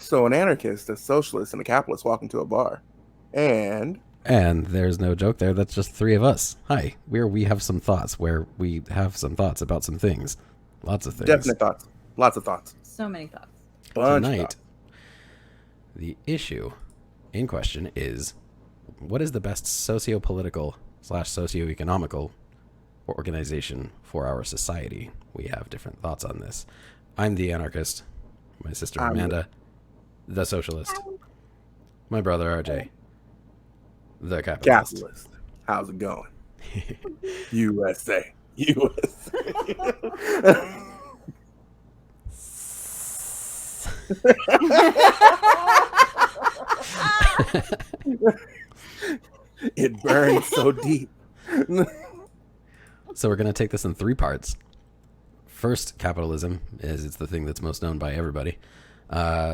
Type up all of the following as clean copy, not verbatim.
So an anarchist, a socialist, and a capitalist walk into a bar, and And there's no joke there. That's just three of us. Hi, we have some thoughts. Where we have some thoughts about some things, lots of things. definite thoughts, lots of thoughts, So many thoughts. bunch of Tonight, thoughts. the issue in question is what is the best socio-political slash socio-economical organization for our society? We have different thoughts on this. I'm the anarchist. My sister I'm Amanda, the socialist. My brother RJ, the capitalist. capitalist. How's it going? USA, USA. It burns so deep. So we're going to take this in three parts. First, capitalism, is it's the thing that's most known by everybody.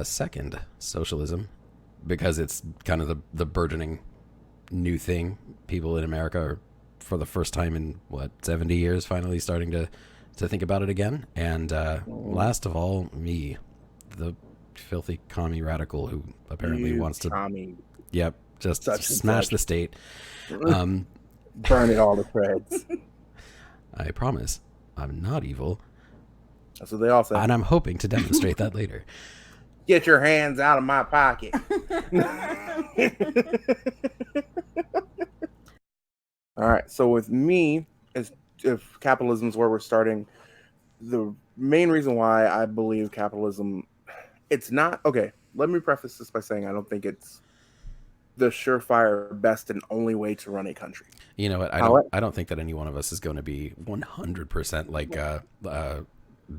Second, socialism, because it's kind of the burgeoning new thing. People in America are, for the first time in, 70 years, finally starting to think about it again. And last of all, me, the filthy commie radical who apparently wants to... Commie. Yep, just Such and smash such. the state. Burn it all to shreds. I promise I'm not evil, That's what they all say. and I'm hoping to demonstrate that later. Get your hands out of my pocket. All right. So with me, if capitalism is where we're starting, the main reason why I believe capitalism, it's not okay. Let me preface this by saying I don't think it's the surefire, best, and only way to run a country. You know what? I don't think that any one of us is going to be 100% like a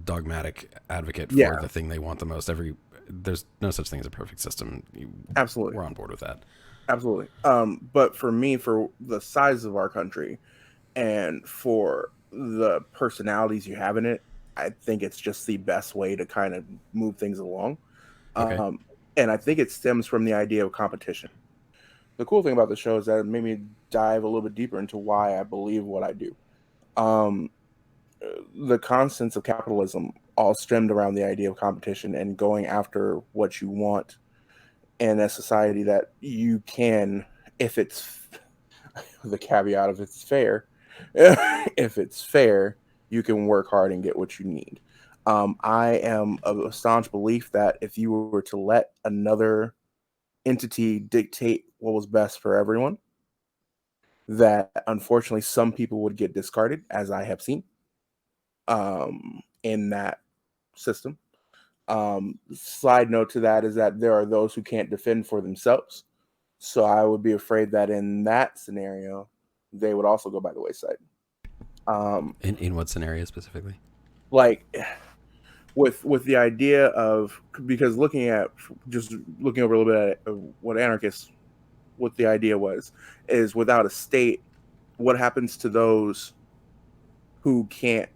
dogmatic advocate for Yeah. the thing they want the most. There's no such thing as a perfect system. Absolutely. We're on board with that. Absolutely. But for me, for the size of our country and for the personalities you have in it, I think it's just the best way to kind of move things along. Okay. And I think it stems from the idea of competition. The cool thing about the show is that it made me dive a little bit deeper into why I believe what I do. Um, the constants of capitalism all stemmed around the idea of competition and going after what you want in a society that you can, if it's the caveat of it's fair, if it's fair, you can work hard and get what you need. I am of a staunch belief that if you were to let another entity dictate what was best for everyone, that unfortunately some people would get discarded, as I have seen in that system. Side note to that is that there are those who can't defend for themselves. So I would be afraid that in that scenario, they would also go by the wayside. In what scenario specifically? Like with the idea of, because looking over a little bit at what anarchists, what the idea was, is without a state, what happens to those who can't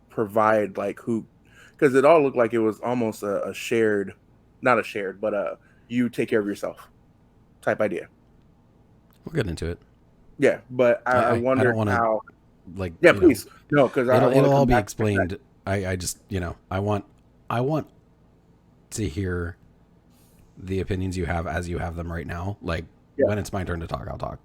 provide, like who, because it all looked like it was almost a shared, not a shared, but you take care of yourself type idea. We'll get into it. Yeah, but I I wonder don't want to how. like. Yeah, please. No, because It'll all be explained. I just I want to hear the opinions you have as you have them right now. Like when it's my turn to talk, I'll talk.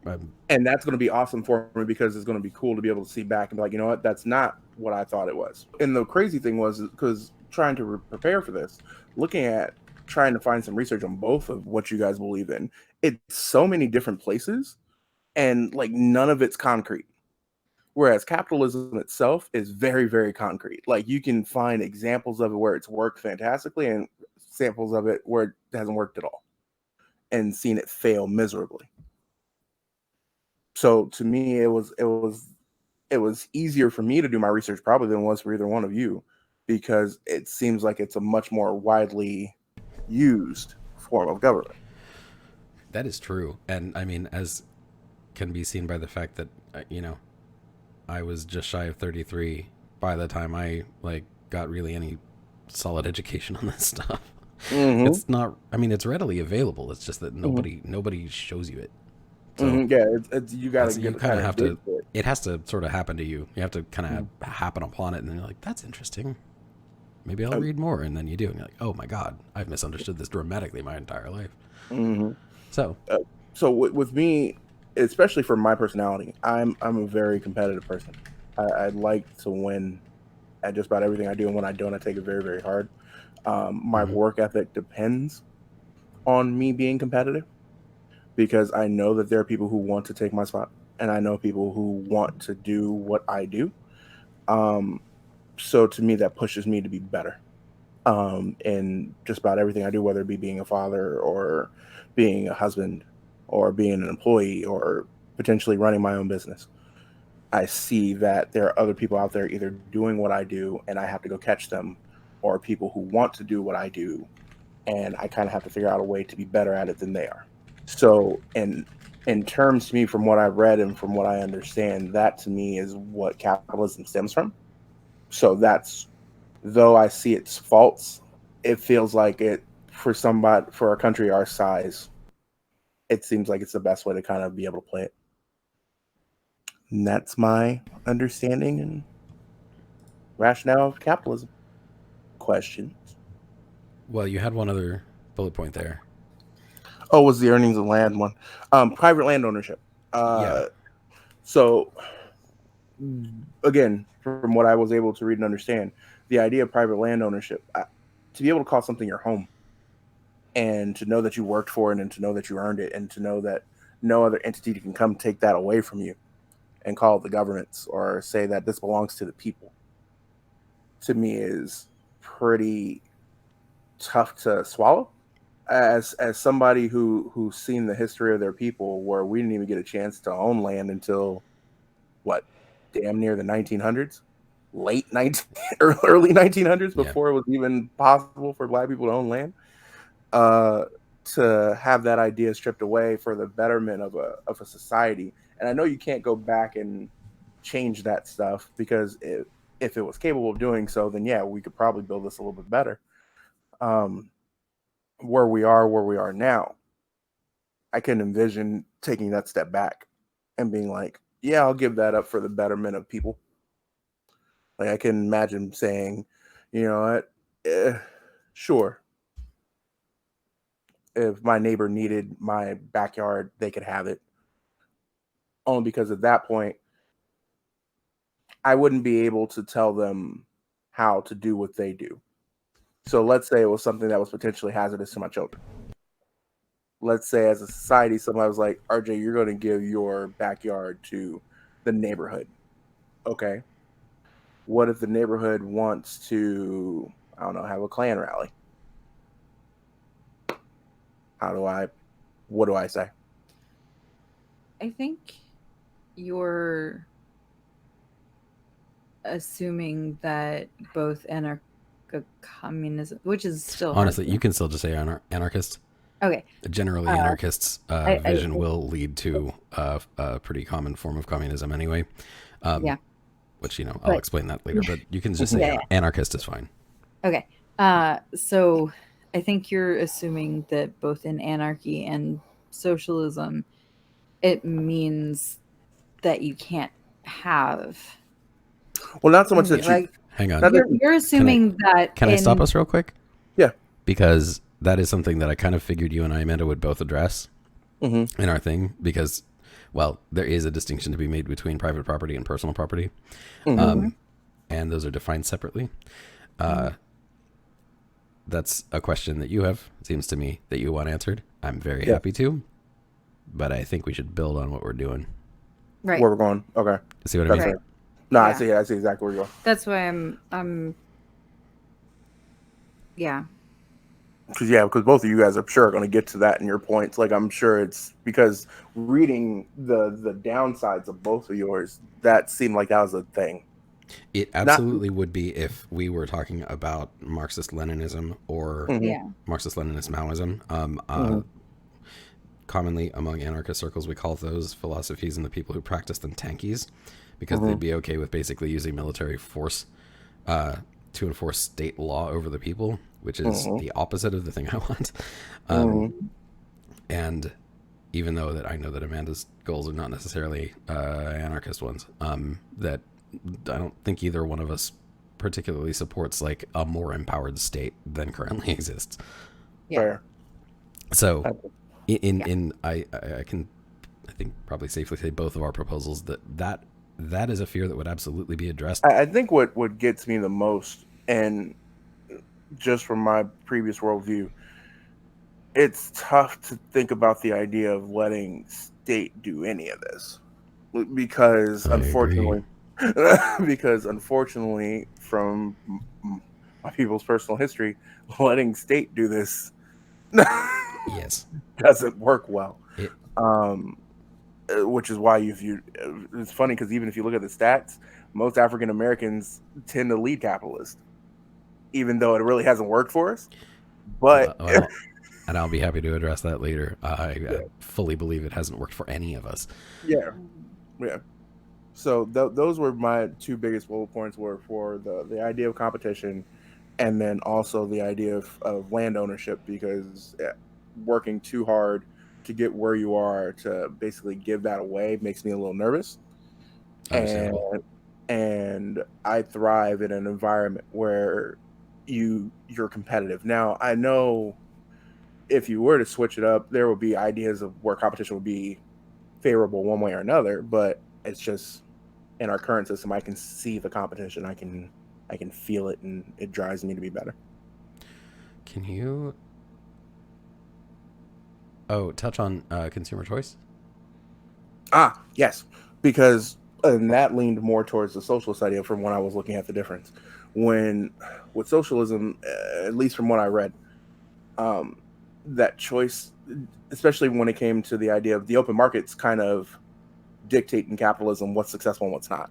And that's going to be awesome for me because it's going to be cool to be able to see back and be like, you know what, that's not what I thought it was. And the crazy thing was, because trying to prepare for this, looking at trying to find some research on both of what you guys believe in, it's so many different places and like none of it's concrete. Whereas capitalism itself is very, very concrete. Like you can find examples of it where it's worked fantastically and samples of it where it hasn't worked at all and seen it fail miserably. So to me, it was easier for me to do my research probably than it was for either one of you, because it seems like it's a much more widely used form of government. That is true, and I mean, as can be seen by the fact that I was just shy of 33 by the time I got really any solid education on this stuff. Mm-hmm. It's not. I mean, it's readily available. It's just that nobody shows you it. So Yeah, it's you got to you kind of have to. It has to sort of happen to you. You have to kind of happen upon it, and then you're like, "That's interesting. maybe I'll read more. And then you do, and you're like, oh my God, I've misunderstood this dramatically my entire life. Mm-hmm. So, With me, especially for my personality, I'm a very competitive person. I like to win at just about everything I do, and when I don't, I take it very, very hard. My work ethic depends on me being competitive because I know that there are people who want to take my spot, and I know people who want to do what I do. So to me, that pushes me to be better in just about everything I do, whether it be being a father or being a husband or being an employee or potentially running my own business. I see that there are other people out there either doing what I do and I have to go catch them, or people who want to do what I do and I kind of have to figure out a way to be better at it than they are. So, in terms to me, from what I've read and from what I understand, that to me is what capitalism stems from. So that's, though I see its faults, it feels like it for a country our size, it seems like it's the best way to kind of be able to play it. And that's my understanding and rationale of capitalism. Questions? well, you had one other bullet point there. Oh, was the earnings of land one? Private land ownership. Yeah. So again, from what I was able to read and understand, the idea of private land ownership, to be able to call something your home and to know that you worked for it and to know that you earned it and to know that no other entity can come take that away from you and call it the government's or say that this belongs to the people, to me is pretty tough to swallow. As somebody who's seen the history of their people, where we didn't even get a chance to own land until what, damn near the 1900s, late 19 early 1900s, Yeah. before it was even possible for Black people to own land. Uh, to have that idea stripped away for the betterment of a society, and I know you can't go back and change that stuff because if it was capable of doing so, then yeah, we could probably build this a little bit better. Um, where we are now, I can envision taking that step back and being like, yeah, I'll give that up for the betterment of people. Like I can imagine saying, you know what, sure, if my neighbor needed my backyard, they could have it. Only because at that point, I wouldn't be able to tell them how to do what they do. So let's say it was something that was potentially hazardous to my children. Let's say as a society, somebody was like, RJ, you're going to give your backyard to the neighborhood. Okay. What if the neighborhood wants to, I don't know, have a Klan rally? What do I say? I think you're assuming that both communism, which is still Honestly, you can still just say anarchist. okay. Generally, anarchists' vision will lead to a pretty common form of communism anyway. Yeah. Which, I'll explain that later, but you can just say anarchist is fine. Okay. So I think you're assuming that both in anarchy and socialism, it means that you can't have. Well, not so much that like, hang on. You're assuming that. Can I stop us real quick? Yeah. Because that is something that I kind of figured you and I, Amanda, would both address in our thing. Because, well, there is a distinction to be made between private property and personal property, and those are defined separately. That's a question that you have, it seems to me, that you want answered. I'm very happy to, but I think we should build on what we're doing. Right. Where we're going. Okay. See what I mean? Right. No, I see exactly where you're going. That's why I'm yeah. Because both of you guys, I'm sure, are going to get to that in your points. Like, I'm sure it's because reading the downsides of both of yours, that seemed like that was a thing. It absolutely would be if we were talking about Marxist-Leninism or Marxist-Leninist Maoism. Commonly among anarchist circles, we call those philosophies and the people who practice them tankies, because they'd be okay with basically using military force to enforce state law over the people, which is the opposite of the thing I want. And even though that I know that Amanda's goals are not necessarily anarchist ones, that I don't think either one of us particularly supports like a more empowered state than currently exists. Yeah. Fair. So Yeah. I can, I think, probably safely say both of our proposals that is a fear that would absolutely be addressed. I think what gets me the most, and just from my previous worldview, it's tough to think about the idea of letting state do any of this because I agree. unfortunately from my people's personal history, letting state do this Yes. doesn't work well. It um which is why it's funny because even if you look at the stats, most African Americans tend to lead capitalist, even though it really hasn't worked for us. But well, and I'll be happy to address that later. yeah, I fully believe it hasn't worked for any of us. yeah, yeah. So those were my two biggest bullet points, were for the idea of competition, and then also the idea of land ownership, because working too hard to get where you are to basically give that away makes me a little nervous. and Understandable. and I thrive in an environment where you're competitive. Now, I know if you were to switch it up, there would be ideas of where competition would be favorable one way or another, but it's just in our current system, I can see the competition. I can feel it, and it drives me to be better. Can you touch on consumer choice? Yes, because and that leaned more towards the socialist idea from when I was looking at the difference. When with socialism, at least from what I read, um, that choice, especially when it came to the idea of the open markets, kind of dictate in capitalism what's successful and what's not.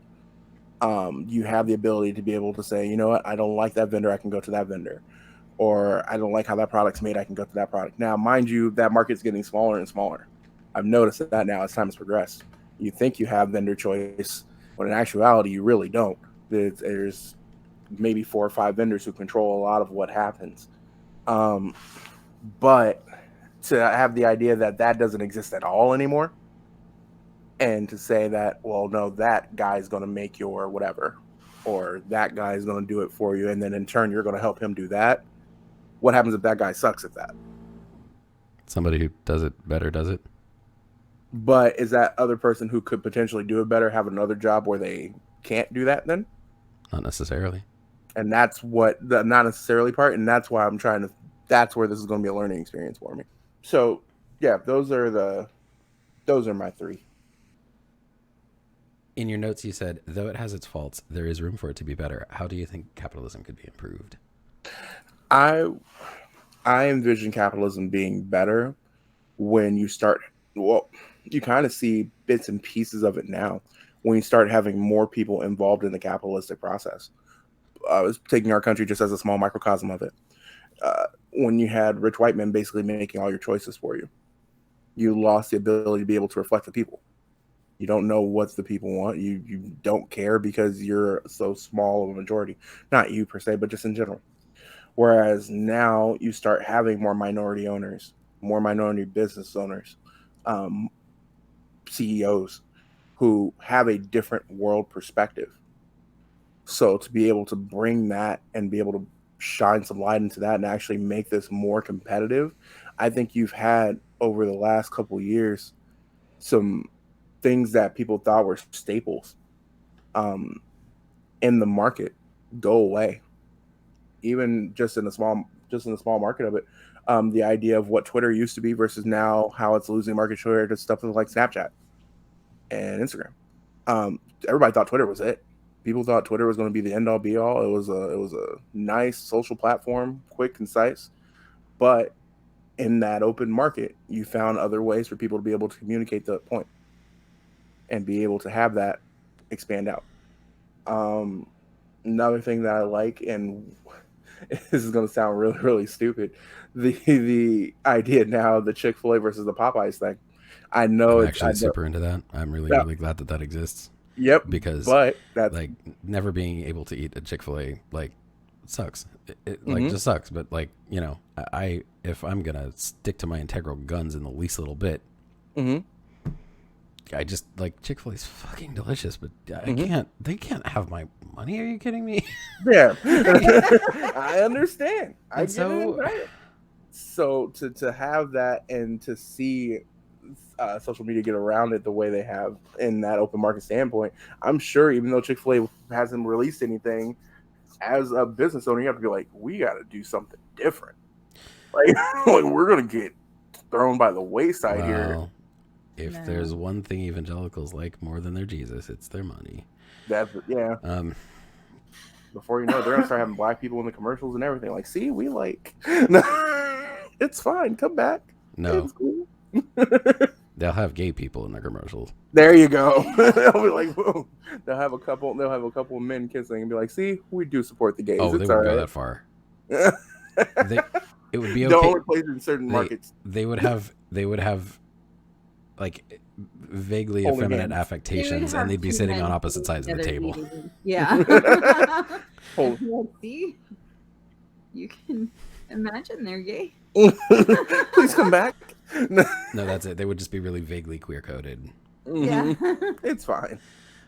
You have the ability to be able to say, you know what, I don't like that vendor, I can go to that vendor, or I don't like how that product's made, I can go to that product. Now, mind you, that market's getting smaller and smaller. I've noticed that now as time has progressed. You think you have vendor choice, when in actuality, you really don't. There's maybe 4 or 5 vendors who control a lot of what happens. Um, but to have the idea that that doesn't exist at all anymore, and to say that, well, no, that guy's going to make your whatever, or that guy's going to do it for you, and then in turn you're going to help him do that. What happens if that guy sucks at that? Somebody who does it better does it. But is that other person who could potentially do it better have another job where they can't do that then? Not necessarily. And that's what the not necessarily part, and that's why I'm trying to. That's where this is going to be a learning experience for me. So yeah, those are my three. In your notes, you said, though it has its faults, there is room for it to be better. How do you think capitalism could be improved? I I envision capitalism being better when you start. Well, you kind of see bits and pieces of it now when you start having more people involved in the capitalistic process. I was taking our country just as a small microcosm of it. When you had rich white men basically making all your choices for you, you lost the ability to be able to reflect the people. You don't know what the people want. You don't care because you're so small of a majority. Not you per se, but just in general. Whereas now you start having more minority owners, more minority business owners, um, CEOs who have a different world perspective. So to be able to bring that and be able to shine some light into that and actually make this more competitive, I think you've had over the last couple of years some things that people thought were staples um, in the market go away. Even just in the small market of it, the idea of what Twitter used to be versus now how it's losing market share to stuff like Snapchat and Instagram. Everybody thought Twitter was it. People thought Twitter was going to be the end all be all. It was a nice social platform, quick, concise, but in that open market, you found other ways for people to be able to communicate the point and be able to have that expand out. Um, Another thing that I like, and this is going to sound really, really stupid, the idea now of the Chick-fil-A versus the Popeyes thing. I know I'm it's I actually know, super into that. I'm really, yeah, really glad that that exists yep, because, but that's like, never being able to eat a Chick-fil-A, like, sucks. It like, mhm, just sucks. But, like, you know, if I'm going to stick to my integral guns in the least little bit, mhm, I just like Chick-fil-A is fucking delicious, but I mhm. can't. They can't have my money? Are you kidding me? Yeah, I understand. I And get so- it entirely. So to have that and to see social media get around it the way they have in that open market standpoint, I'm sure even though Chick-fil-A hasn't released anything, as a business owner, you have to be like, we got to do something different. Like, like we're gonna get thrown by the wayside here. Well, if No. there's one thing evangelicals like more than their Jesus, it's their money. That's before you know it, they're gonna start having black people in the commercials and everything. Like, see, we like it's fine, come back. No, It's cool. they'll have gay people in their commercials. There you go. They'll be like, boom. They'll have a couple of men kissing and be like, see, we do support the gays. Oh, they It's wouldn't all go right. that far. It would be The okay. only place in certain markets. They would have like vaguely Holding effeminate hands. affectations, and they'd be sitting on opposite sides of the table. Yeah. Hold- See, you can imagine they're gay. Please come back. No, that's it. They would just be really vaguely queer coded. Yeah. It's fine.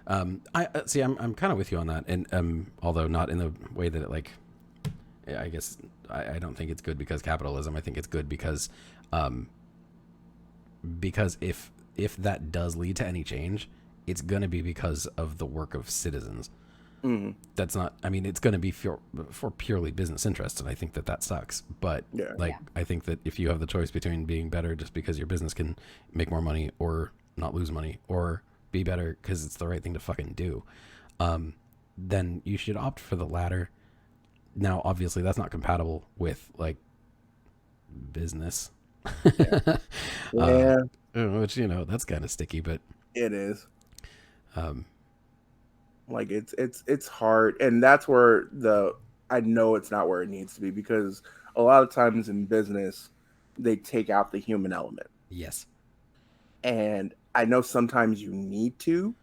I see. I'm kind of with you on that, and although not in the way that it like. I guess I don't think it's good because capitalism. I think it's good because if that does lead to any change, it's going to be because of the work of citizens. Mm. That's not. I mean, it's going to be for purely business interests, and I think that sucks. But Yeah. I think that if you have the choice between being better just because your business can make more money, or not lose money, or be better because it's the right thing to fucking do, then you should opt for the latter. Now, obviously, that's not compatible with like business. Yeah, Which that's kind of sticky, but it is. um, Like it's hard, and that's where I know it's not where it needs to be, because a lot of times in business they take out the human element, yes, and I know sometimes you need to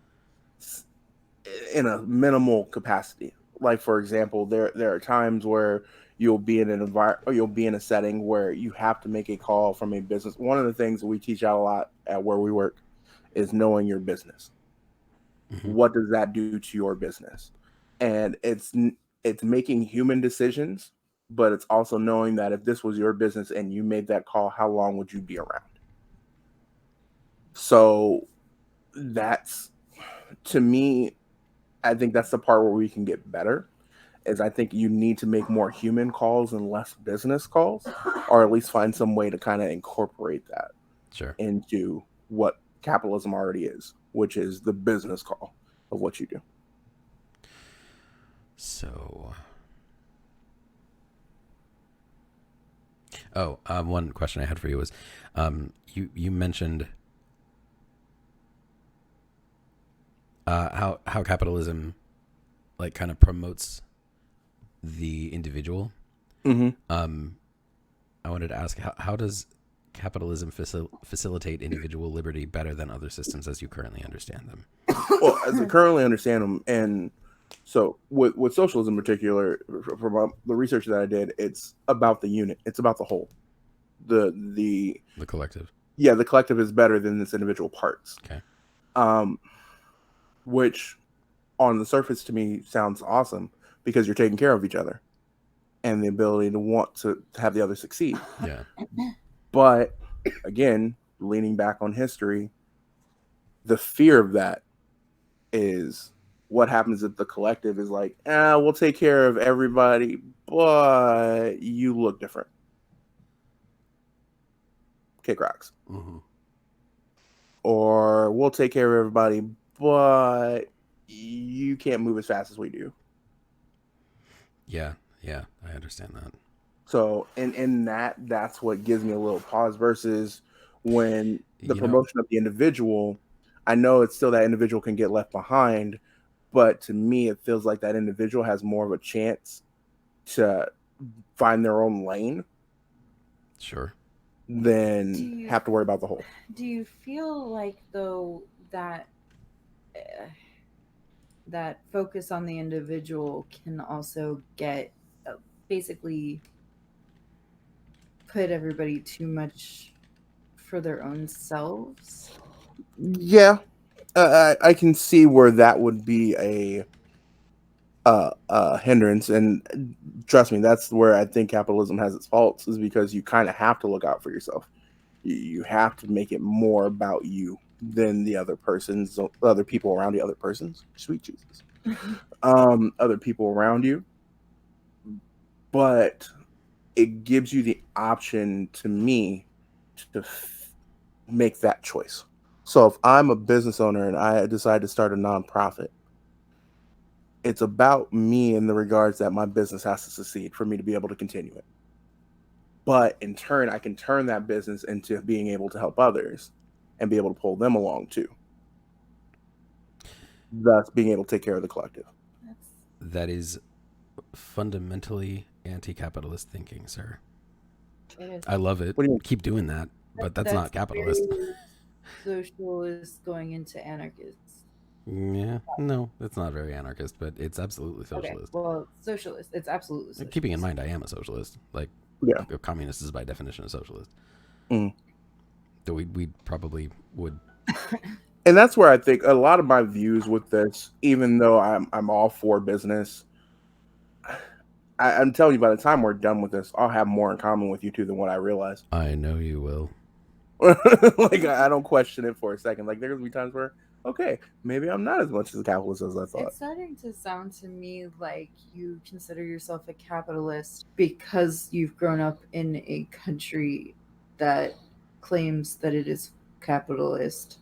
in a minimal capacity. Like, for example, there are times where you'll be in an environment, or you'll be in a setting where you have to make a call from a business. One of the things that we teach out a lot at where we work is knowing your business. Mhm. What does that do to your business? And it's making human decisions, but it's also knowing that if this was your business and you made that call, how long would you be around? So that's, to me, I think that's the part where we can get better. Is I think you need to make more human calls and less business calls, or at least find some way to kind of incorporate that sure. into what capitalism already is, which is the business call of what you do. So, one question I had for you was, you mentioned how capitalism like kind of promotes the individual. Mm-hmm. I wanted to ask, how does capitalism facilitate individual liberty better than other systems as you currently understand them? Well, as I currently understand them, and so with socialism in particular, from the research that I did, it's about the unit. It's about the whole. The collective. Yeah, the collective is better than its individual parts. Okay. Which on the surface to me sounds awesome, because you're taking care of each other and the ability to want to have the other succeed. Yeah. But again, leaning back on history, the fear of that is what happens if the collective is like, we'll take care of everybody, but you look different. Kick rocks. Mm-hmm. Or we'll take care of everybody, but you can't move as fast as we do. Yeah, I understand that. So in that's what gives me a little pause, versus when the promotion of the individual, I know it's still that individual can get left behind, but to me it feels like that individual has more of a chance to find their own lane. Sure. Than have to worry about the whole. Do you feel like, though, that that focus on the individual can also get basically put everybody too much for their own selves? Yeah, I can see where that would be hindrance. And trust me, that's where I think capitalism has its faults, is because you kind of have to look out for yourself. You have to make it more about you than the other people around the other persons. Sweet Jesus. Other people around you. But it gives you the option, to me, to make that choice. So if I'm a business owner and I decide to start a nonprofit, it's about me in the regards that my business has to succeed for me to be able to continue it. But in turn, I can turn that business into being able to help others and be able to pull them along too. Thus being able to take care of the collective. That is fundamentally anti-capitalist thinking, sir. It is. I love it. What do you mean? Keep doing that, but that's not capitalist. Socialist going into anarchist. Yeah, no, it's not very anarchist, but it's absolutely socialist. Okay, well, socialist. It's absolutely socialist. Keeping in mind, I am a socialist. Like, Yeah. a communist is by definition a socialist. Mm. So we probably would. And that's where I think a lot of my views with this, even though I'm all for business, I'm telling you, by the time we're done with this, I'll have more in common with you two than what I realize. I know you will. Like, I don't question it for a second. Like, there's gonna be times where, okay, maybe I'm not as much as a capitalist as I thought. It's starting to sound to me like you consider yourself a capitalist because you've grown up in a country that claims that it is capitalist,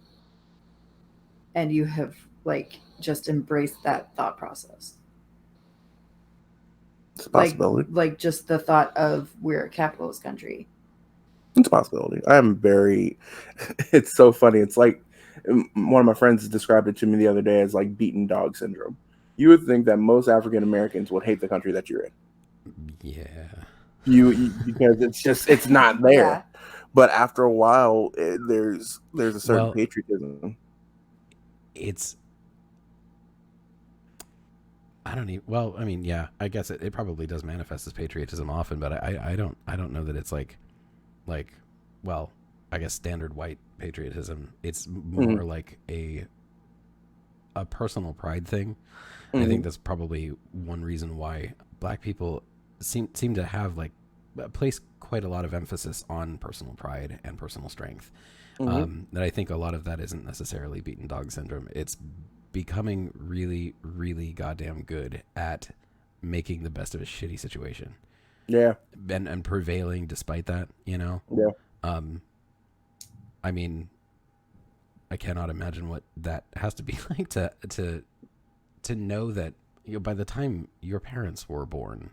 and you have like just embraced that thought process. It's a possibility. Like just the thought of we're a capitalist country. It's a possibility. I am very. It's so funny. It's like one of my friends described it to me the other day as like beaten dog syndrome. You would think that most African Americans would hate the country that you're in. Yeah. You because it's not there. Yeah. But after a while, there's a certain patriotism. It's. I don't even. Well, I mean, yeah. I guess it probably does manifest as patriotism often, but I don't know that it's like, well, I guess standard white patriotism. It's more like a personal pride thing. And I think that's probably one reason why Black people seem to have like place quite a lot of emphasis on personal pride and personal strength. That I think a lot of that isn't necessarily beaten dog syndrome. It's becoming really, really goddamn good at making the best of a shitty situation. Yeah. And prevailing despite that, you know? Yeah. I mean, I cannot imagine what that has to be like to know that, you know, by the time your parents were born,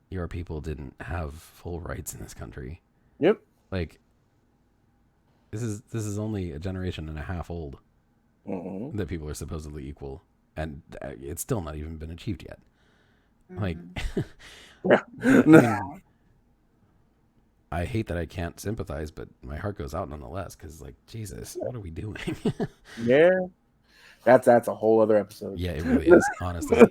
your people didn't have full rights in this country. Yep. Like, this is only a generation and a half old that people are supposedly equal, and it's still not even been achieved yet. Like, yeah. I hate that I can't sympathize, but my heart goes out nonetheless, because, like, Jesus, what are we doing? Yeah. That's a whole other episode. Yeah, it really is, honestly.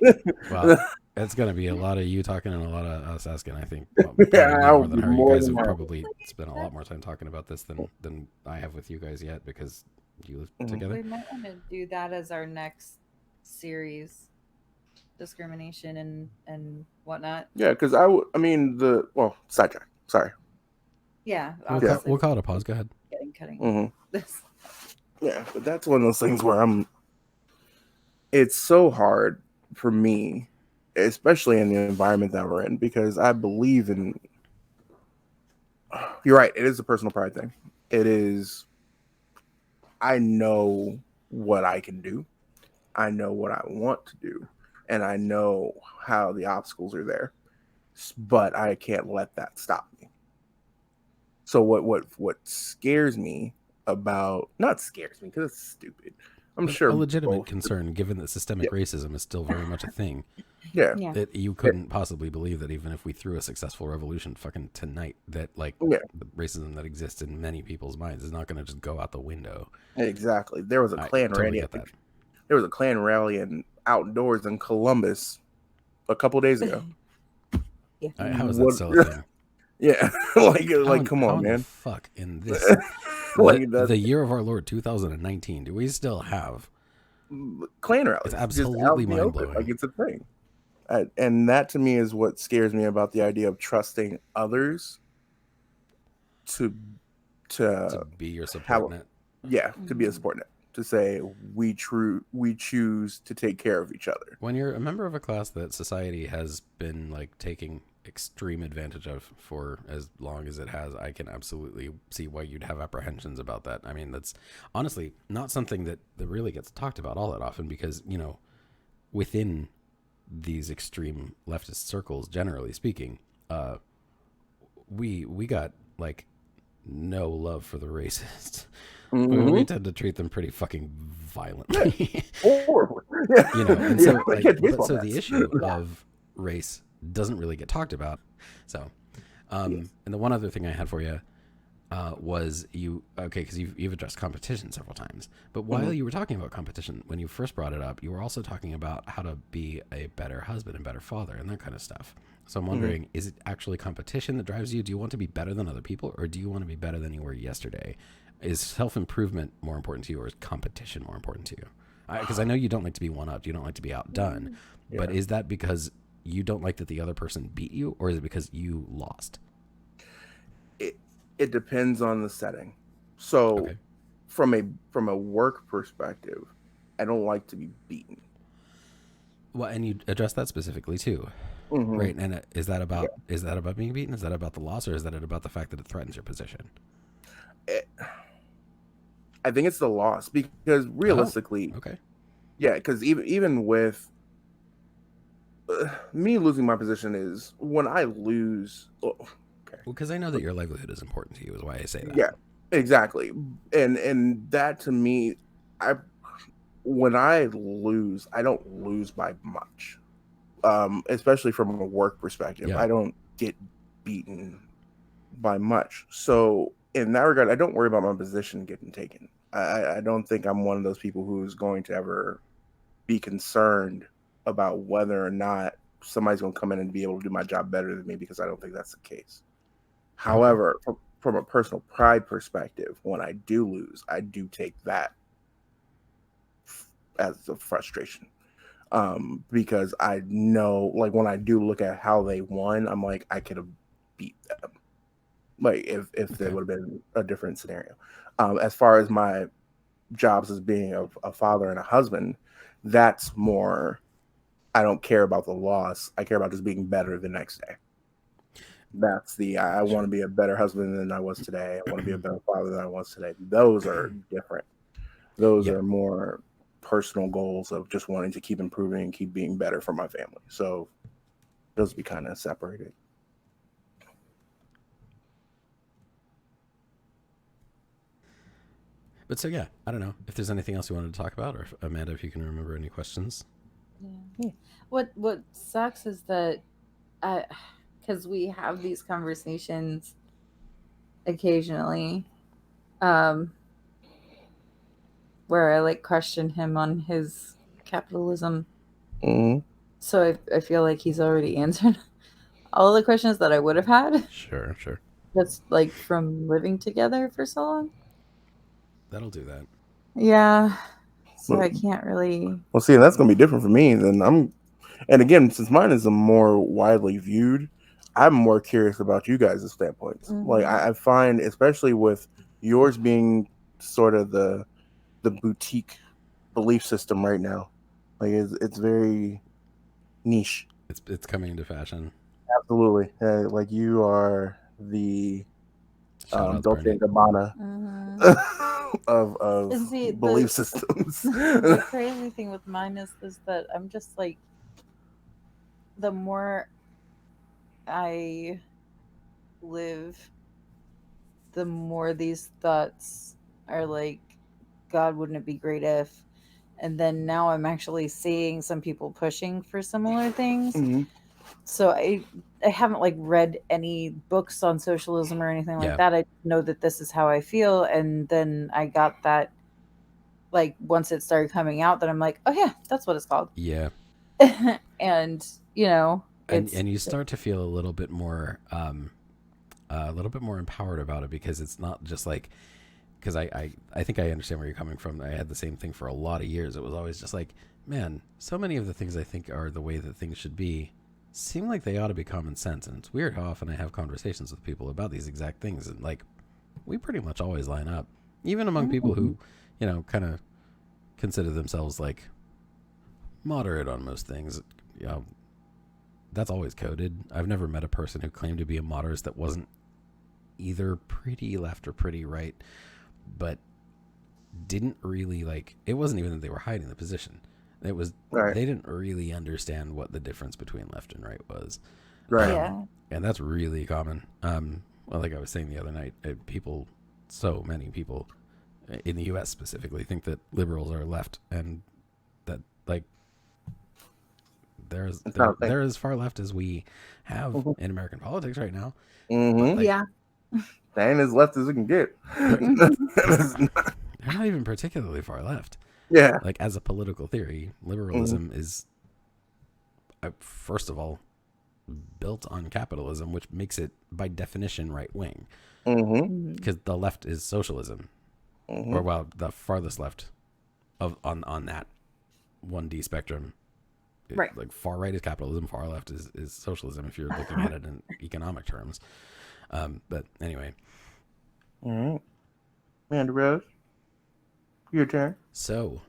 Well, it's going to be a lot of you talking and a lot of us asking, I think. More than her. You guys have probably spent a lot more time talking about this than I have with you guys yet, because you live together. We might want to do that as our next series. Discrimination and whatnot. Yeah, because sidetrack. Sorry. Yeah. We'll call it a pause. Go ahead. Cutting. Yeah, but that's one of those things where it's so hard for me, especially in the environment that we're in, because I believe in, you're right, it is a personal pride thing. It is, I know what I can do. I know what I want to do. And I know how the obstacles are there. But I can't let that stop me. So what scares me about, not scares me because it's stupid. I'm sure a legitimate concern, given that systemic racism is still very much a thing. Yeah. That you couldn't possibly believe that even if we threw a successful revolution fucking tonight, that like the racism that exists in many people's minds is not going to just go out the window. Exactly. There was a Klan rally. There was a Klan rally and outdoors in Columbus a couple days ago. How is that still a thing? Yeah, come on, man. The fuck in this the year of our Lord 2019? Do we still have Klan It's rallies, just out absolutely in the open, like mind-blowing. it's a thing. And that to me is what scares me about the idea of trusting others to To to be your have, support net. yeah, to be a support net, to say we choose to take care of each other. When you're a member of a class that society has been like taking extreme advantage of for as long as it has, I can absolutely see why you'd have apprehensions about that. I mean, that's honestly not something that really gets talked about all that often because, you know, within these extreme leftist circles, generally speaking, we got like no love for the racists. We tend to treat them pretty fucking violently. Horrible. Yeah. You know, and Yeah, so like like, but baseball so the bats. issue of race doesn't really get talked about. So, Yes. and the one other thing I had for you was because you've addressed competition several times, but while you were talking about competition, when you first brought it up, you were also talking about how to be a better husband and better father and that kind of stuff. So I'm wondering, is it actually competition that drives you? Do you want to be better than other people, or do you want to be better than you were yesterday? Is self-improvement more important to you, or is competition more important to you? Because I know you don't like to be one-upped, you don't like to be outdone, but Yeah. is that because you don't like that the other person beat you, or is it because you lost? It depends on the setting. So Okay. from a work perspective, I don't like to be beaten. Well, and you address that specifically too, Mm-hmm. right? And Yeah. is that about being beaten? Is that about the loss, or is that about the fact that it threatens your position? It, I think it's the loss because Oh, realistically, okay. yeah, because even with me losing my position is when I lose. Oh, okay. Well, because I know that your livelihood is important to you, is why I say that. Yeah, exactly. And that to me, I when I lose, I don't lose by much. Especially from a work perspective, Yeah. I don't get beaten by much. So in that regard, I don't worry about my position getting taken. I don't think I'm one of those people who's going to ever be concerned about whether or not somebody's going to come in and be able to do my job better than me, because I don't think that's the case. Okay. However, from a personal pride perspective, when I do lose, I do take that as a frustration. Because I know, like, when I do look at how they won, I'm like, I could have beat them. Like, if there Okay. would have been a different scenario. As far as my jobs as being a father and a husband, that's more, I don't care about the loss. I care about just being better the next day. That's I want Sure. to be a better husband than I was today. I want to be a better father than I was today. Those are different. Those Yeah. are more personal goals of just wanting to keep improving and keep being better for my family. So those be kind of separated. But so yeah, I don't know if there's anything else you wanted to talk about, or if, Amanda, if you can remember any questions. Yeah. What sucks is that because we have these conversations occasionally, um, where I like question him on his capitalism. Mm-hmm. So I feel like he's already answered all the questions that I would have had Sure. Sure. just like from living together for so long. That'll do that. Yeah. So Well, I can't really. see, that's going to be different for me. Then and again, since mine is a more widely viewed, I'm more curious about you guys' standpoints. Like, Mhm. I find, especially with yours being sort of the boutique belief system right now, like it's very niche. It's coming into fashion. Absolutely, like you are the Shout out Dolce Bernie. and Gabbana Mhm. of And see, belief systems. the crazy thing with mine is that I'm just like, the more I live, the more these thoughts are like, God, wouldn't it be great if? And then now I'm actually seeing some people pushing for similar things. Mhm. So I haven't like read any books on socialism or anything like Yeah. that. I know that this is how I feel, and then I got that, like, once it started coming out, that I'm like, oh yeah, that's what it's called. Yeah. And you know, it's And you start to feel a little bit more empowered about it, because it's not just like, because I think I understand where you're coming from. I had the same thing for a lot of years. It was always just like, man, so many of the things I think are the way that things should be seem like they ought to be common sense. And it's weird how often I have conversations with people about these exact things. And like, we pretty much always line up, even among people who, you know, kind of consider themselves like moderate on most things. You know, that's always coded. I've never met a person who claimed to be a moderate that wasn't either pretty left or pretty right, but didn't really like, it wasn't even that they were hiding the position. It was they didn't really understand what the difference between left and right was. Right. And that's really common. Well, like I was saying the other night, people, so many people in the U.S. specifically think that liberals are left, and that like they're as far left as we have in American politics right now. Mm-hmm. Yeah. They ain't as left as we can get. They're not even particularly far left. Yeah. Like, as a political theory, liberalism is, first of all, built on capitalism, which makes it, by definition, right wing. Because the left is socialism. Or, well, the farthest left on that 1D spectrum. Right. Like, far right is capitalism, far left is socialism, if you're looking at it in economic terms. But anyway. All right. Mandy Rose, your turn. So.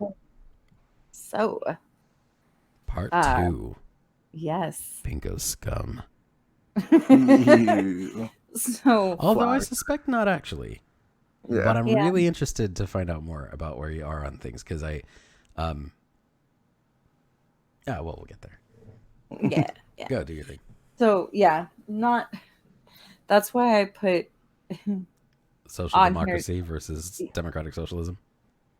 Part 2. Yes. Pinko scum. So. Although I suspect not actually. Yeah. But I'm really interested to find out more about where you are on things, because I, yeah, well, we'll get there. Yeah. Go do your thing. So, yeah, that's why I put social democracy versus democratic socialism.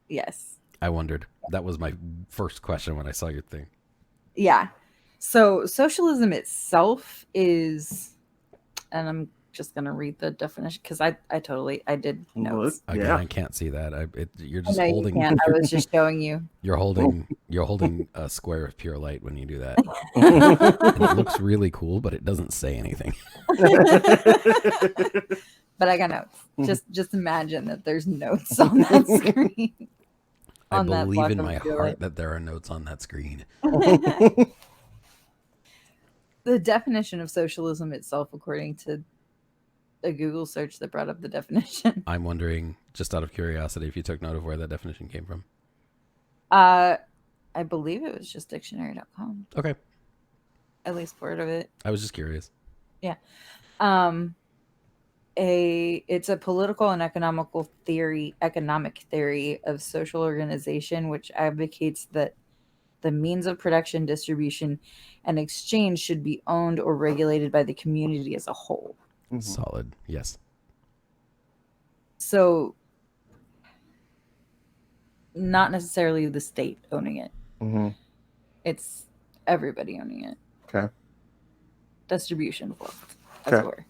Yes. I wondered. That was my first question when I saw your thing. Yeah. So socialism itself is, and I'm just going to read the definition because I did notes. Again, I can't see that. You're just holding. You can't. I was just showing you. You're holding a square of pure light when you do that. And it looks really cool, but it doesn't say anything. But I got notes. Just imagine that there's notes on that screen. I believe in my heart that there are notes on that screen. The definition of socialism itself, according to a Google search that brought up the definition. I'm wondering, just out of curiosity, if you took note of where that definition came from. I believe it was just dictionary.com. Okay. At least part of it. I was just curious. Yeah. It's a political and economic theory of social organization, which advocates that the means of production, distribution, and exchange should be owned or regulated by the community as a whole. Solid. Yes. So, not necessarily the state owning it. It's everybody owning it. Okay. Distribution of wealth, as it were.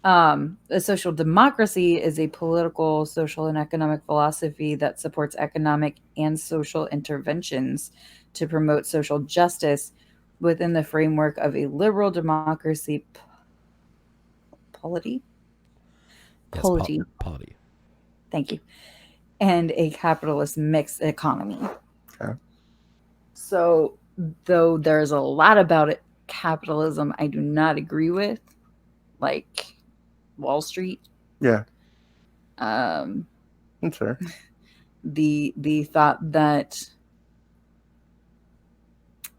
A social democracy is a political, social, and economic philosophy that supports economic and social interventions to promote social justice within the framework of a liberal democracy polity. Thank you. And a capitalist mixed economy. Okay. So, though there's a lot about it, capitalism I do not agree with, like Wall Street. Yeah. That's fair. The thought that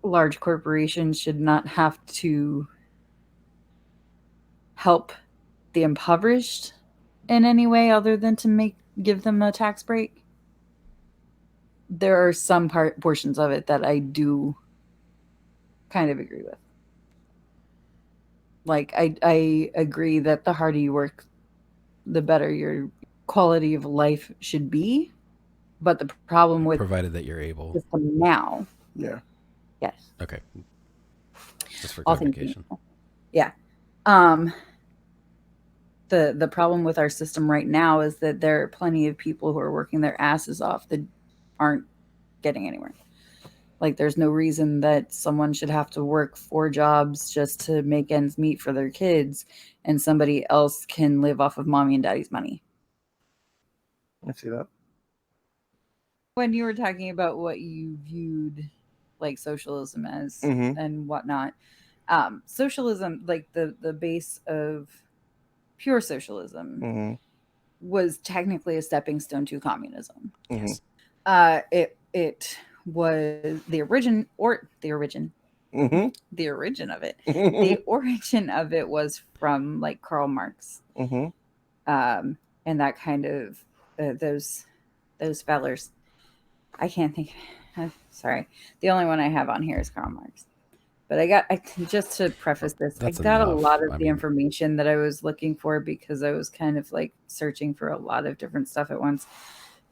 large corporations should not have to help the impoverished in any way other than to give them a tax break. There are some portions of it that I do kind of agree with. Like, I agree that the harder you work, the better your quality of life should be. But the problem with provided that you're able now. Yeah. Yes. Okay. Just for clarification. Yeah. The problem with our system right now is that there are plenty of people who are working their asses off that aren't getting anywhere. Like, there's no reason that someone should have to work 4 jobs just to make ends meet for their kids, and somebody else can live off of mommy and daddy's money. I see that. When you were talking about what you viewed like socialism as Mhm. and whatnot, socialism, like the base of pure socialism, Mhm. was technically a stepping stone to communism. Mhm. Yes. It was Mhm. the origin of it. The Mhm. origin of it was from like Karl Marx, Mhm. and that kind of those fellers. I can't think. Sorry, the only one I have on here is Karl Marx. But just to preface this, I That's got a enough. lot of I the mean, information that I was looking for because I was kind of like searching for a lot of different stuff at once,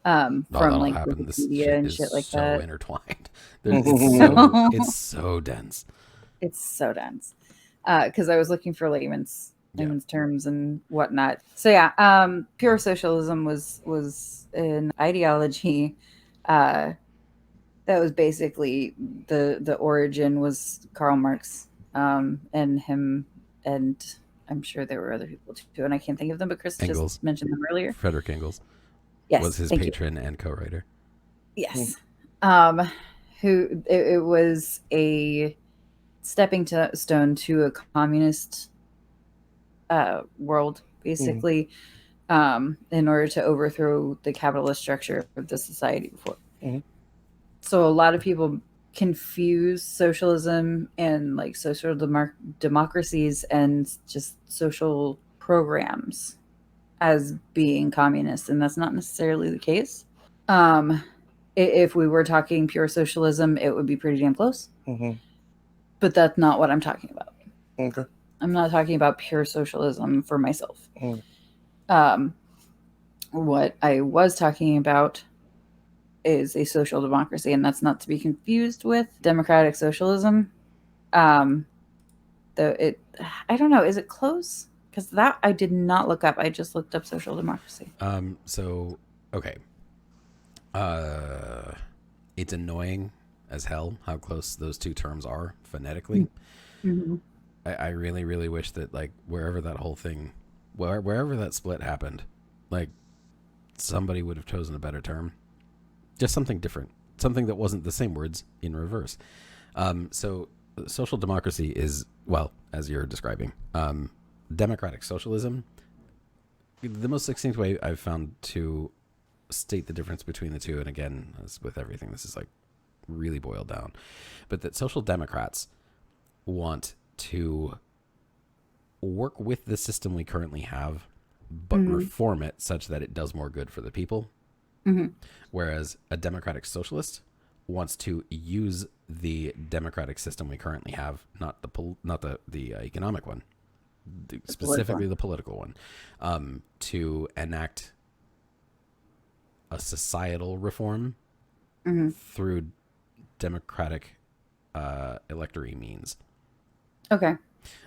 oh, from that'll like happen. This Wikipedia shit and is shit like so that. intertwined. So It's so dense. it's so dense because I was looking for Yeah. layman's terms and whatnot. So yeah, pure socialism was an ideology uh, that was basically the origin was Karl Marx, and him, and I'm sure there were other people too, and I can't think of them, but Chris just Engels, mentioned them earlier. Frederick Engels, was Yes, his thank you. patron and co-writer. Yes, um, who it was a stepping stone to a communist world, Mhm. basically, in order to overthrow the capitalist structure of the society before. Mhm. So a lot of people confuse socialism and like social democracies and just social programs as being communist, and that's not necessarily the case. If we were talking pure socialism, it would be pretty damn close, Mhm. but that's not what I'm talking about. Okay. I'm not talking about pure socialism for myself. Mhm. Um, what I was talking about is a social democracy, and that's not to be confused with democratic socialism. Um, though it, I don't know, is it close? Because that I did not look up. I just looked up social democracy. So okay. Uh, it's annoying as hell how close those two terms are phonetically. Mm-hmm. I really, really wish that like wherever that whole thing, wherever that split happened, like somebody would have chosen a better term, just something different, something that wasn't the same words in reverse. So social democracy is, well, as you're describing, democratic socialism. The most succinct way I've found to state the difference between the two, and again, as with everything, this is like really boiled down, but that social democrats want to work with the system we currently have, but Mm-hmm. reform it such that it does more good for the people. Mm-hmm. Whereas a democratic socialist wants to use the democratic system we currently have, not the economic one, specifically the political one, to enact a societal reform Mm-hmm. through democratic electory means. Okay.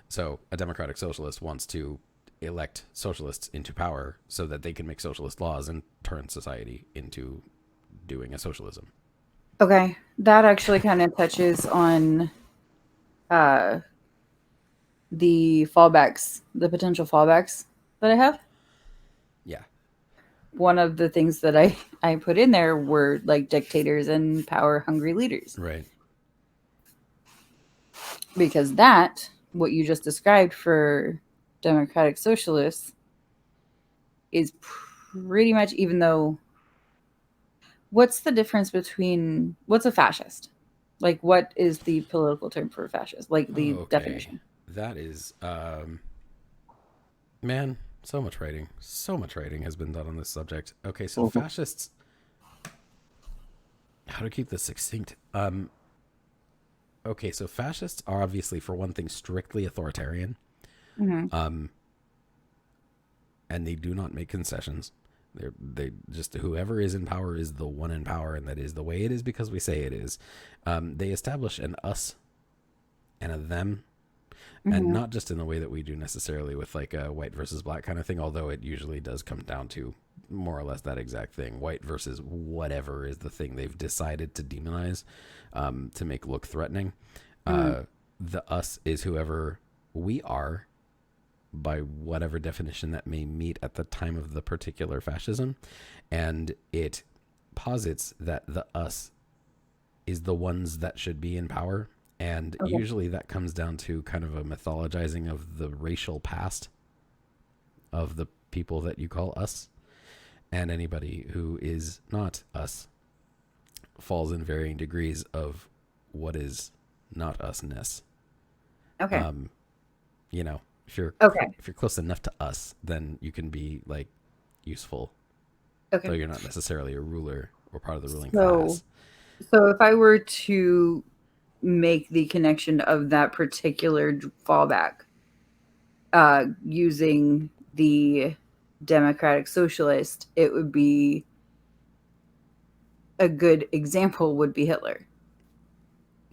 So a democratic socialist wants to elect socialists into power so that they can make socialist laws and turn society into doing a socialism. Okay. That actually kind of touches on uh, the fallbacks, the potential fallbacks that I have. Yeah. One of the things that I put in there were like dictators and power hungry leaders. Right. Because that, what you just described for democratic socialists, is pretty much, even though, what's the difference between, what's a fascist? Like, what is the political term for a fascist? Like, the Okay. definition. That is, man, so much writing. So much writing has been done on this subject. Okay, so Mhm. fascists, how to keep this succinct? Okay, so fascists are obviously, for one thing, strictly authoritarian. Mm-hmm. And they do not make concessions. They just, whoever is in power is the one in power, and that is the way it is because we say it is. They establish an us and a them, and Mm-hmm. not just in the way that we do necessarily with like a white versus black kind of thing, although it usually does come down to more or less that exact thing, white versus whatever is the thing they've decided to demonize, to make look threatening. Mm-hmm. The us is whoever we are, by whatever definition that may meet at the time of the particular fascism. And it posits that the us is the ones that should be in power. And usually that comes down to kind of a mythologizing of the racial past of the people that you call us. And anybody who is not us falls in varying degrees of what is not usness. Okay. You know, if you're close enough to us, then you can be like useful. Okay. Though you're not necessarily a ruler or part of the ruling class. So if I were to make the connection of that particular fallback, using the democratic socialist, it would be a good example would be Hitler.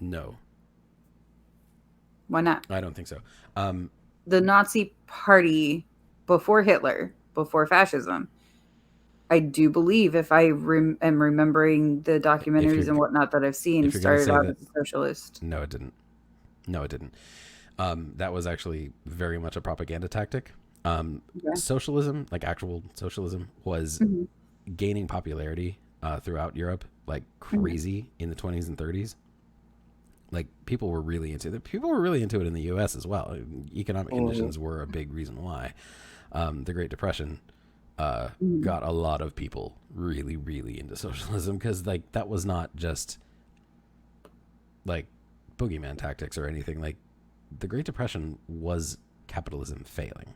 No. Why not? I don't think so. The Nazi party before Hitler, before fascism, I do believe, if I am remembering the documentaries and whatnot that I've seen, started out as a socialist. No, it didn't. That was actually very much a propaganda tactic. Socialism, like actual socialism, was gaining popularity throughout Europe like crazy in the 20s and 30s. Like people were really into it. People were really into it in the U.S. as well. Economic conditions were a big reason why. The Great Depression got a lot of people really, really into socialism because like that was not just like boogeyman tactics or anything. Like the Great Depression was capitalism failing.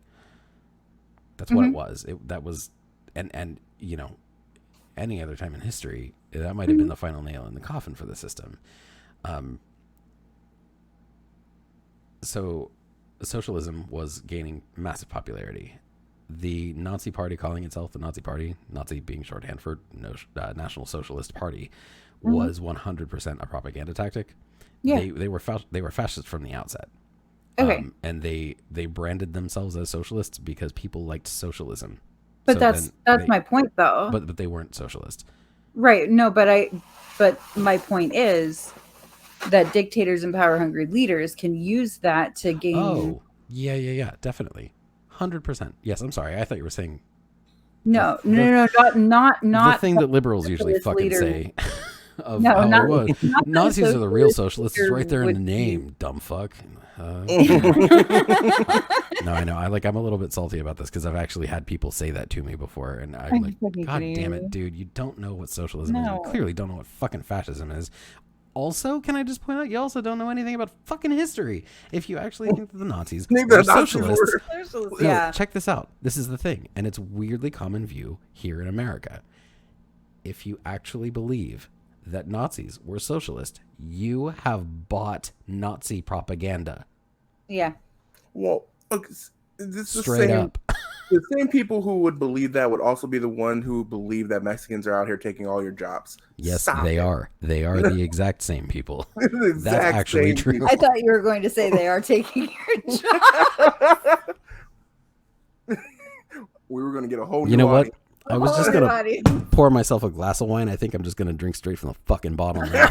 That's what it was. That was, and you know, any other time in history, that might have been the final nail in the coffin for the system. So socialism was gaining massive popularity. The Nazi Party, calling itself the Nazi Party, Nazi being shorthand for National Socialist Party, was 100% a propaganda tactic. Yeah. They were fascist from the outset. Okay. And they branded themselves as socialists because people liked socialism. But so that's my point, though. But they weren't socialist. Right. No, but my point is that dictators and power-hungry leaders can use that to gain. Oh, yeah, definitely, 100%. Yes, I'm sorry. I thought you were saying. No, not the thing that liberals usually fucking say. It was. Nazis are the real socialists. It's right there in the name, dumb fuck. No, I know. I'm a little bit salty about this because I've actually had people say that to me before, and I'm like, God damn it, dude! You don't know what socialism is. You clearly don't know what fucking fascism is. Also, can I just point out, you also don't know anything about fucking history. If you actually think that the Nazis were socialists, yeah. Check this out. This is the thing, and it's a weirdly common view here in America. If you actually believe that Nazis were socialist, you have bought Nazi propaganda. Yeah. Well, okay, this is straight up. The same people who would believe that would also be the one who believe that Mexicans are out here taking all your jobs. Yes, they are. They are the exact same people. That's actually true. People. I thought you were going to say they are taking your job. We were going to get a whole new You know audience. What? I was just going to pour myself a glass of wine. I think I'm just going to drink straight from the fucking bottle now.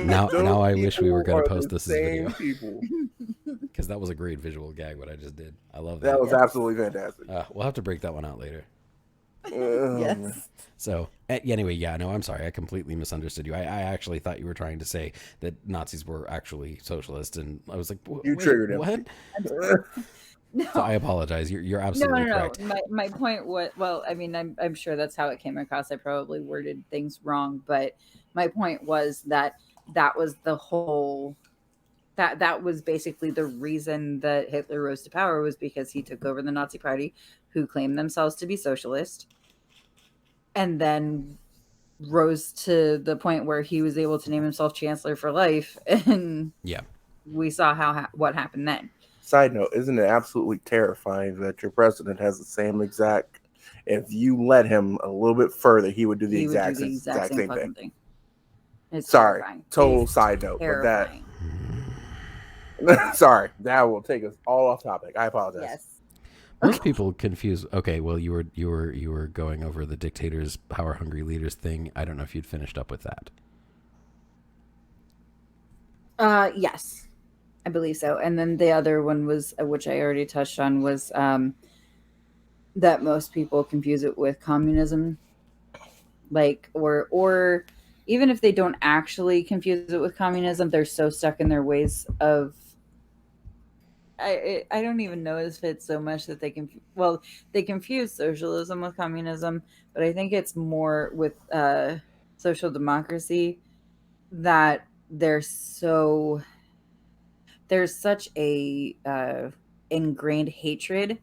Now I wish we were going to post this as video. Because that was a great visual gag, what I just did. I love that. That was absolutely fantastic. We'll have to break that one out later. Yes. So, anyway, yeah, no, I'm sorry. I completely misunderstood you. I actually thought you were trying to say that Nazis were actually socialists, and I was like, you triggered him. What? No. So I apologize. You're absolutely correct. My point was, well, I mean, I'm sure that's how it came across. I probably worded things wrong, but my point was that was the whole, that was basically the reason that Hitler rose to power, was because he took over the Nazi Party, who claimed themselves to be socialist, and then rose to the point where he was able to name himself Chancellor for life. And yeah, we saw what happened then. Side note, isn't it absolutely terrifying that your president has the same exact, if you let him a little bit further, he would do the exact same thing. It's sorry, terrifying. total side note, terrifying. But that, sorry, that will take us all off topic. I apologize. Yes. Most people confuse. Okay, well, you were going over the dictators, power hungry leaders thing. I don't know if you'd finished up with that. Yes, I believe so. And then the other one was, which I already touched on, was that most people confuse it with communism, like or even if they don't actually confuse it with communism, they're so stuck in their ways of. I don't even know if it's so much that they confuse socialism with communism, but I think it's more with social democracy that there's such a ingrained hatred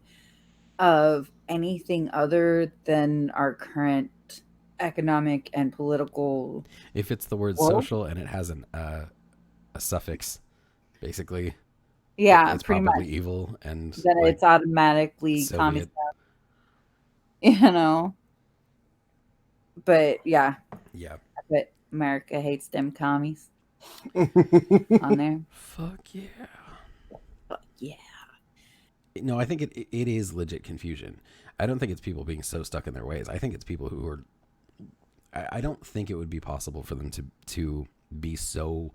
of anything other than our current economic and political If it's the word world. social and it has a suffix, basically, Yeah, it's pretty much. probably evil and Then like it's automatically Soviet. communist, you know. But yeah, Yeah. but America hates them commies on there. Fuck yeah. Fuck yeah. No, I think it is legit confusion. I don't think it's people being so stuck in their ways. I think it's people who are. I don't think it would be possible for them to be so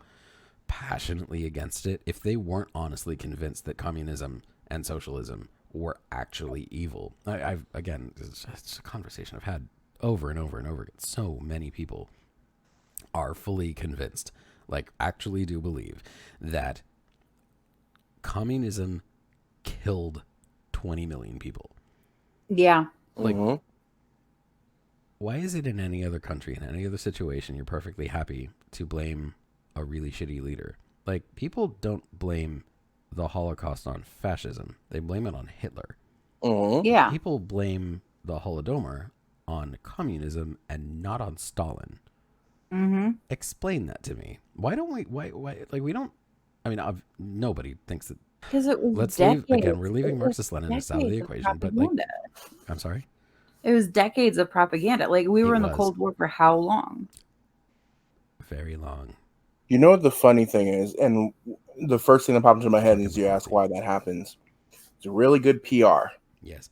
passionately against it if they weren't honestly convinced that communism and socialism were actually evil. I've again, it's a conversation I've had over and over and over again. So many people are fully convinced, like actually do believe that communism killed 20 million people. Yeah. Like, why is it in any other country, in any other situation, you're perfectly happy to blame a really shitty leader? Like, people don't blame the Holocaust on fascism, they blame it on Hitler. Yeah. People blame the Holodomor on communism and not on Stalin. Mm-hmm. Explain that to me. Why don't we? Why? Like we don't. I mean, nobody thinks that. Because it was Let's decades. leave again. We're It leaving was Marxist-Leninists out of the decades of equation. But like, propaganda. I'm sorry. It was decades of propaganda. Like we were It in the was Cold War for how long? very long. You know what the funny thing is, and the first thing that popped into my head is you ask why that happens. It's really good PR. Yes.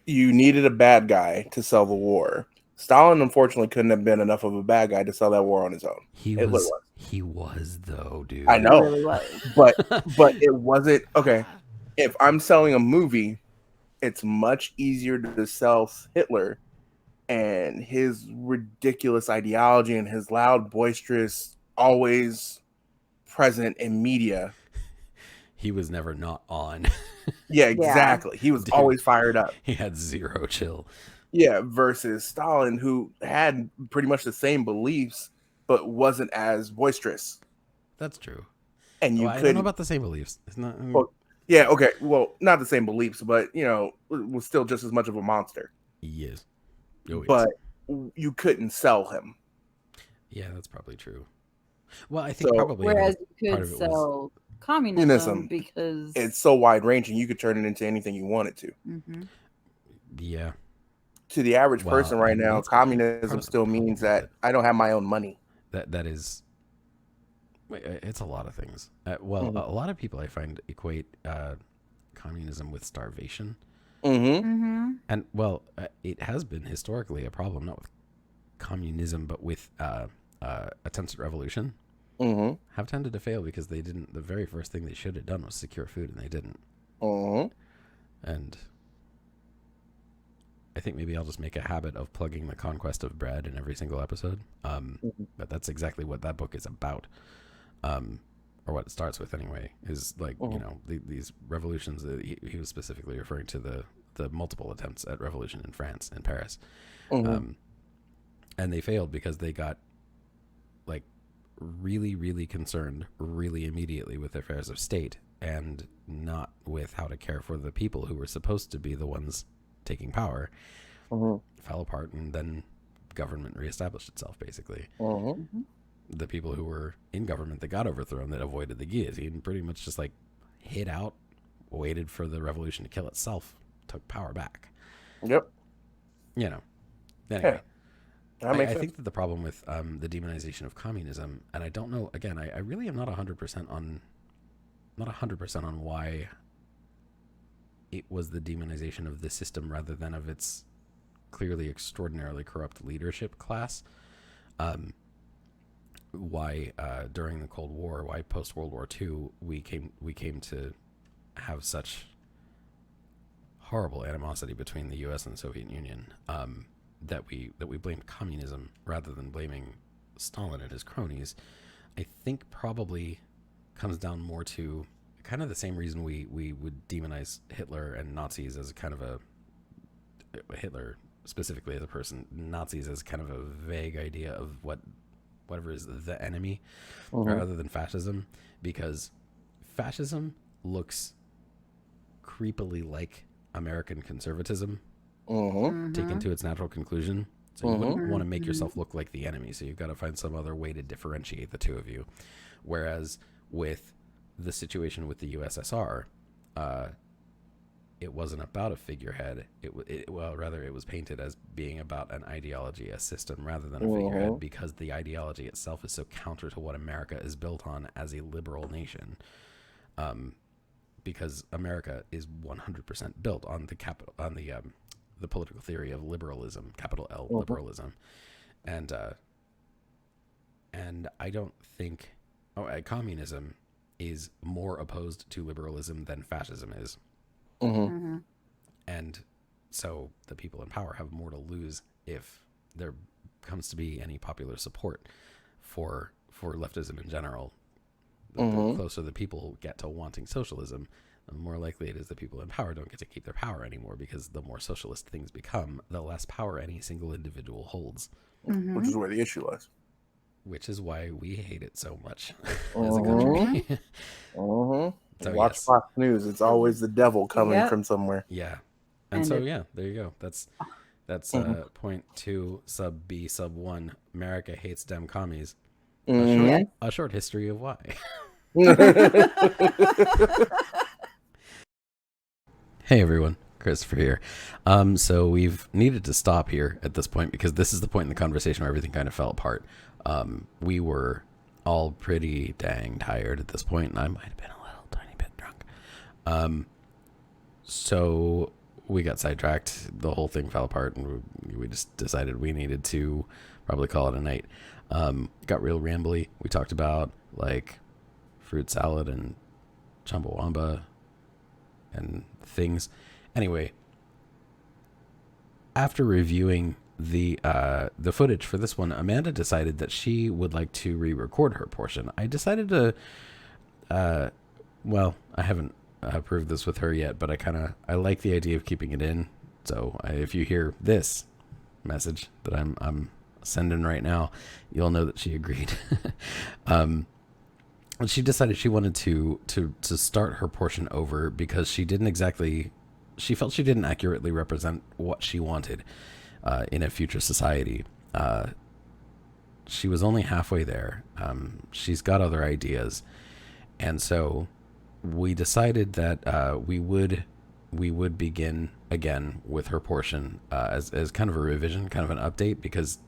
You needed a bad guy to sell the war. Stalin, unfortunately, couldn't have been enough of a bad guy to sell that war on his own. Hitler was. He was though, dude. I He know, really was. but it wasn't okay. If I'm selling a movie, it's much easier to sell Hitler and his ridiculous ideology and his loud, boisterous, always present in media. He was never not on. Yeah, exactly. He was Dude, always fired up. He had zero chill. Yeah, versus Stalin, who had pretty much the same beliefs, but wasn't as boisterous. That's true. And you I don't couldn't. know about the same beliefs. It's not. Well, yeah, okay. Well, not the same beliefs, but was still just as much of a monster. Yes. Oh, yes. But you couldn't sell him. Yeah, that's probably true. Well, I think So- probably Whereas you part could of it sell communism because It's so wide ranging, you could turn it into anything you wanted to. Mhm. Yeah. To the average Well, person right and now, that's part communism of the still problem means with that it. I don't have my own money. That is. It's a lot of things. Well, Mhm. a lot of people I find equate communism with starvation. Mm-hmm. Mm-hmm. And well, it has been historically a problem, not with communism, but with attempts at revolution. Mm-hmm. Have tended to fail because they didn't. The very first thing they should have done was secure food, and they didn't. Mm-hmm. And I think maybe I'll just make a habit of plugging the conquest of bread in every single episode. But that's exactly what that book is about, or what it starts with anyway. Is like these revolutions. He was specifically referring to the multiple attempts at revolution in France, in Paris, and they failed because they got like really, really concerned really immediately with the affairs of state and not with how to care for the people who were supposed to be the ones taking power. Fell apart, and then government reestablished itself, basically. The people who were in government that got overthrown, that avoided the guillotine, pretty much just like hid out, waited for the revolution to kill itself, took power back. Yep. Anyway, I think that the problem with the demonization of communism, and I don't know, again, I really am not 100% on why it was the demonization of the system rather than of its clearly extraordinarily corrupt leadership class. why during the Cold War, why post World War II, we came to have such horrible animosity between the U.S. and the Soviet Union, that we blamed communism rather than blaming Stalin and his cronies. I think probably comes down more to kind of the same reason we would demonize Hitler and Nazis as kind of a Hitler specifically as a person, Nazis as kind of a vague idea of whatever is the enemy, rather than fascism, because fascism looks creepily like American conservatism taken to its natural conclusion. So you wouldn't want to make yourself look like the enemy. So you've got to find some other way to differentiate the two of you. Whereas with the situation with the USSR, it wasn't about a figurehead. It was painted as being about an ideology, a system, rather than a figurehead, because the ideology itself is so counter to what America is built on as a liberal nation. Because America is 100% built on the political theory of liberalism, capital L, liberalism, and I don't think communism is more opposed to liberalism than fascism is. And so the people in power have more to lose if there comes to be any popular support for leftism in general. The closer the people get to wanting socialism, the more likely it is that people in power don't get to keep their power anymore, because the more socialist things become, the less power any single individual holds. Which is where the issue lies. Which is why we hate it so much as a country. So, watch Fox News. It's always the devil coming from somewhere. Yeah. And so, there you go. That's point 2 sub B sub 1. America hates dem commies. A short history of why. Hey everyone, Christopher here. So we've needed to stop here at this point because this is the point in the conversation where everything kind of fell apart. We were all pretty dang tired at this point, and I might have been a little tiny bit drunk. So we got sidetracked. The whole thing fell apart, and we just decided we needed to probably call it a night. Got real rambly. We talked about like fruit salad and chumbawamba and things. Anyway, after reviewing the footage for this one, Amanda decided that she would like to re-record her portion. I decided to, well, I haven't approved this with her yet, but I like the idea of keeping it in. So if you hear this message that I'm sending right now, you'll know that she agreed. She decided she wanted to start her portion over because she felt she didn't accurately represent what she wanted in a future society. She was only halfway there. She's got other ideas, and so we decided that we would begin again with her portion as kind of a revision, kind of an update, because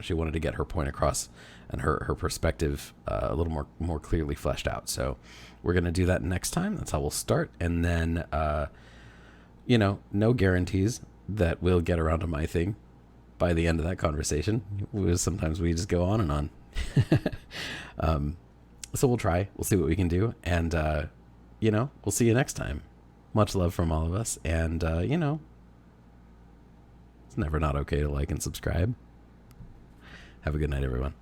she wanted to get her point across and her perspective a little more clearly fleshed out. So we're going to do that next time. That's how we'll start. And then, no guarantees that we'll get around to my thing by the end of that conversation. Sometimes we just go on and on. So we'll try. We'll see what we can do. And, we'll see you next time. Much love from all of us. And, it's never not okay to like and subscribe. Have a good night, everyone.